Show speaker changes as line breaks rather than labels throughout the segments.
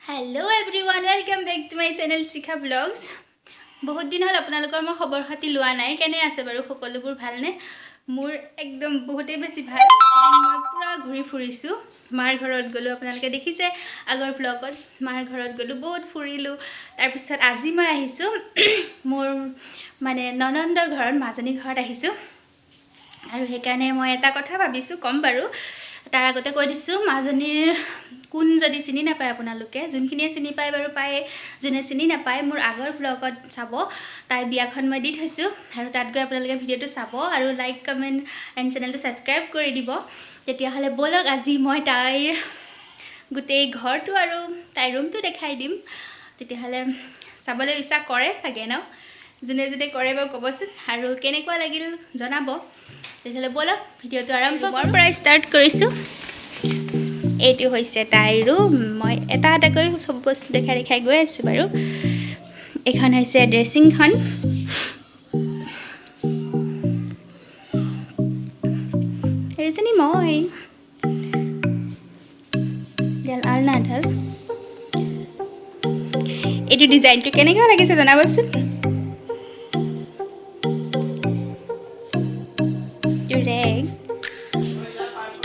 Hello everyone welcome back to my channel Shikha blogs. बहुत दिन हल आपनालोकर मैं खबर खाति लोआ नाई केने आछे बारु सकलोबुर भालने मोर एकदम बहुते बेसी भाल। मैं पूरा घुरी फुरिछु मार घरत गलो आपनालोके देखिसे आगर ब्लॉगत मार घरत गलो बहुत फुरिलु। तार पिছত আজি मैं आहिछु मोर माने ननन्दर घरत माजनी घरत आहिछु आरु हेकारणे मैं एटा कथा भाबिछु कम बारु। तार आगते কৈ দিছো মাজনীৰ কোন যদি চিনি নাপায় আপোনালোকে যোনখিনিয়ে চিনি পায় বাৰু পায় যোনে চিনি নাপায় মোৰ আগৰ ব্লগত চাব তাই বিয়াখন মই দি থৈছো আৰু তাত গৈ আপোনালোকে ভিডিওটো চাব আৰু লাইক কমেন্ট এণ্ড চেনেলটো সাবস্ক্ৰাইব কৰি দিব। তেতিয়া হলে বলক আজি মই তাইৰ গুটেই ঘৰটো আৰু তাইৰ ৰুমটো দেখাই দিম। তেতিয়া হলে চাবলৈ ইচ্ছা কৰে চাগে ন যোনে যোনে কৰে বা কবচোন আৰু কেনেকুৱা লাগিল জনাব। তেতিয়াহলে বলক ভিডিওটো আৰম্ভৰ পৰা ষ্টাৰ্ট কৰিছো। এইটো হৈছে তাইৰ ৰুম। মই এটা এটাকৈ সব বস্তু দেখাই গৈ আছো বাৰু। এখন হৈছে ড্ৰেছিংখন, এজনী মই জাল আলনা ঢাল। এইটো ডিজাইনটো কেনেকুৱা লাগিছে জনাবচোন।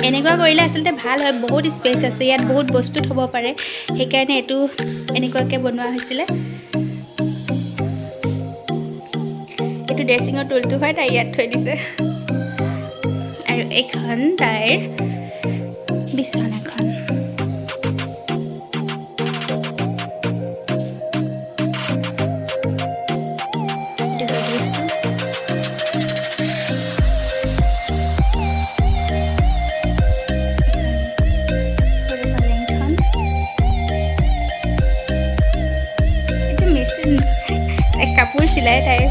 এনেকুৱা কৰিলে আসলতে ভাল হয়, বহুত স্পেস আছে ইয়াত, বহুত বস্তু থব পাৰে, সেইকাৰণে এটো এনেকুৱাকে বনোৱা হৈছিল। এটো ড্ৰেছিংৰ টুলটো হয়, তাই ইয়াত থৈ দিছে। আৰু এখন তাইৰ বিছনাখন। কাপোৰ চিলাই তাইৰ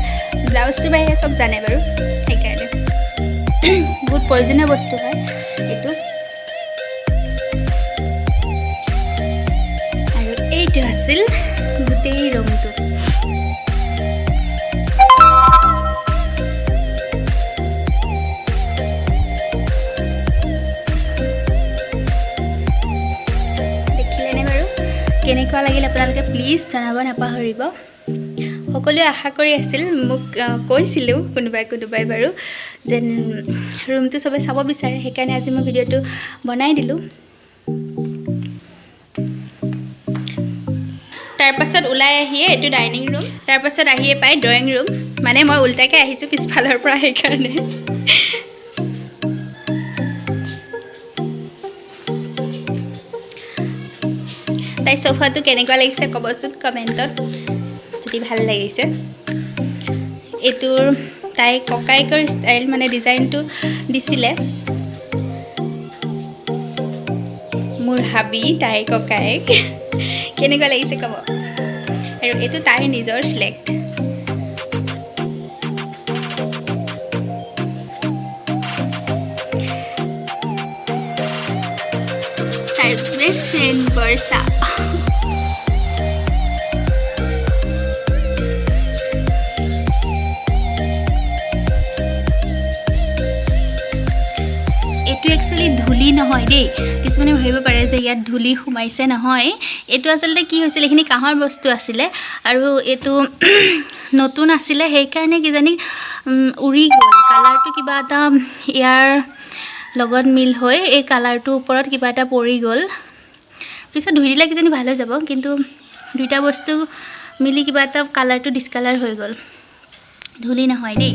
ব্লাউজটো বাহিৰে সব জানে বাৰু, সেইকাৰণে বহুত প্ৰয়োজনীয় বস্তু হয় এইটো। আৰু এইটো আছিল গোটেই ৰুমটো। দেখিলেনে বাৰু কেনেকুৱা লাগিল আপোনালোকে প্লিজ জনাব নাপাহৰিব। সকলোৱে আশা কৰি আছিল, মোক কৈছিলো কোনোবাই বাৰু যে ৰুমটো সবে চাব বিচাৰে, সেইকাৰণে আজি মই ভিডিওটো বনাই দিলো। তাৰ পাছত ওলাই আহিয়ে এইটো ডাইনিং ৰুম, তাৰ পাছত আহিয়ে পাই ড্ৰয়িং ৰুম। মানে মই উল্টাকে আহিছো পিছফালৰ পৰা, সেইকাৰণে। তাই সোফাটো কেনেকুৱা লাগিছে কবচোন কমেন্টত যদি ভাল লাগিছে। এইটোৰ তাই ককাইকৰ ষ্টাইল মানে ডিজাইনটো দিছিলে মোৰ হাবি তাই ককাইক। কেনেকুৱা লাগিছে কব। আৰু এইটো তাইৰ নিজৰ সিলেক্ট। তাইৰ বেষ্ট ফ্ৰেণ্ড বৰ্ষা। একচুয়ালি ধুলি নহয় দেই, কিছুমানে ভাবিব পাৰে যে ইয়াত ধুলি সোমাইছে, নহয়। এইটো আসলতে কি হৈছিল, এইখিনি কাঁহৰ বস্তু আছিলে আৰু এইটো নতুন আছিলে, সেইকাৰণে কিজানি উৰি গ'ল। কালাৰটো কিবা এটা ইয়াৰ লগত মিল হৈ এই কালাৰটোৰ ওপৰত কিবা এটা পৰি গ'ল। পিছত ধুই দিলে কিজানি ভাল হৈ যাব, কিন্তু দুইটা বস্তু মিলি কিবা এটা কালাৰটো ডিসকালাৰ হৈ গ'ল। ধুলি নহয় দেই।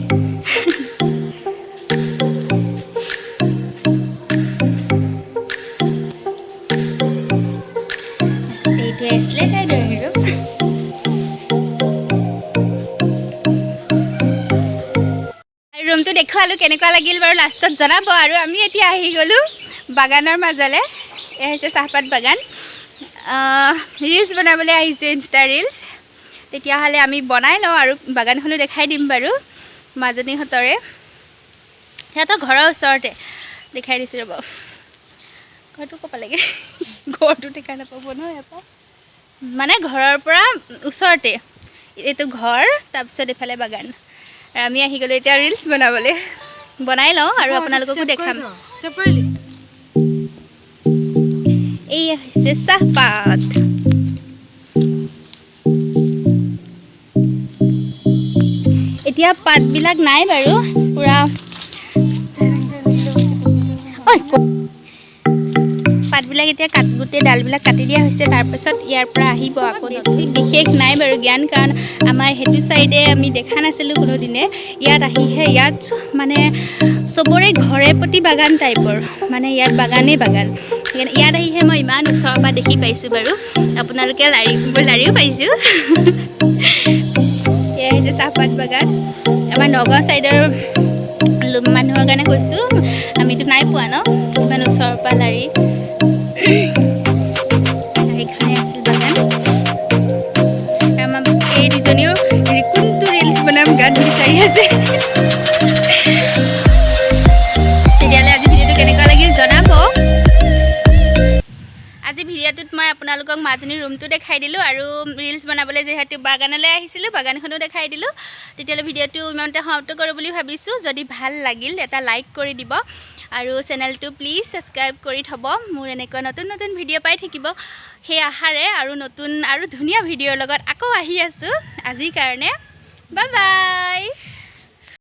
ৰুমটো দেখালো কেনেকুৱা লাগিল বাৰু লাষ্টত জনাব। আৰু আমি এতিয়া আহি গ'লো বাগানৰ মাজলে। এয়া হৈছে চাহপাত বাগান। ৰিলছ বনাবলৈ আহিছে, ইনষ্টা ৰিলছ। তেতিয়াহ'লে আমি বনাই লওঁ আৰু বাগানখনো দেখাই দিম বাৰু মাজনীহঁতৰে। সিহঁতৰ ঘৰৰ ওচৰতে দেখাই দিছোঁ ৰ'ব। ঘৰটো ক'ব লাগে, ঘৰটো দেখা নাপাব নহয় ইয়াৰ মানে ঘৰৰ পৰা ওচৰতে এইটো ঘৰ, তাৰপিছত এইফালে বাগান। আৰু আমি আহি গ'লো এতিয়া ৰিলছ বনাবলৈ। বনাই লওঁ আৰু আপোনালোককো দেখাম। এই হৈছে চাহপাত। এতিয়া পাতবিলাক নাই বাৰু পুৰা পাতবিলাক এতিয়া গোটেই ডালবিলাক কাটি দিয়া হৈছে তাৰপিছত ইয়াৰ পৰা আহিব আকৌ বিশেষ নাই বাৰু জ্ঞান কাৰণ আমাৰ সেইটো চাইডে আমি দেখা নাছিলোঁ কোনোদিনে ইয়াত আহিহে ইয়াত মানে চবৰে ঘৰে প্ৰতি বাগান টাইপৰ মানে ইয়াত বাগানেই বাগান ইয়াত আহিহে মই ইমান ওচৰৰ পৰা দেখি পাইছোঁ বাৰু আপোনালোকে লাৰিও পাইছোঁ এয়া হৈছে চাহপাত বাগান আমাৰ নগাঁও চাইডৰ মানুহৰ কাৰণে কৈছোঁ আমিতো নাই পোৱা ন ইমান ওচৰৰ পৰা লাৰি এইখনে আছিল বাগান আমাৰ এই দুজনীও কোনটো ৰিলছ বনাম গান বিচাৰি আছে তেতিয়াহ'লে আজি ভিডিঅ'টো কেনেকুৱা লাগিল জনাব আজি ভিডিঅ'টোত মই আপোনালোকক মাজনীৰ ৰুমটো দেখাই দিলোঁ আৰু ৰিলছ বনাবলৈ যিহেতু বাগানলৈ আহিছিলোঁ বাগানখনো দেখাই দিলোঁ তেতিয়াহ'লে ভিডিঅ'টো ইমানতে সমাপ্ত কৰোঁ বুলি ভাবিছোঁ যদি ভাল লাগিল এটা লাইক কৰি দিব আৰু চেনেলটো প্লিজ ছাবস্ক্ৰাইব কৰি থ'ব মোৰ এনেকুৱা নতুন নতুন ভিডিঅ' পাই থাকিব সেই আশাৰে আৰু নতুন আৰু ধুনীয়া ভিডিঅ'ৰ লগত আকৌ আহি আছোঁ আজিৰ কাৰণে বাই বাই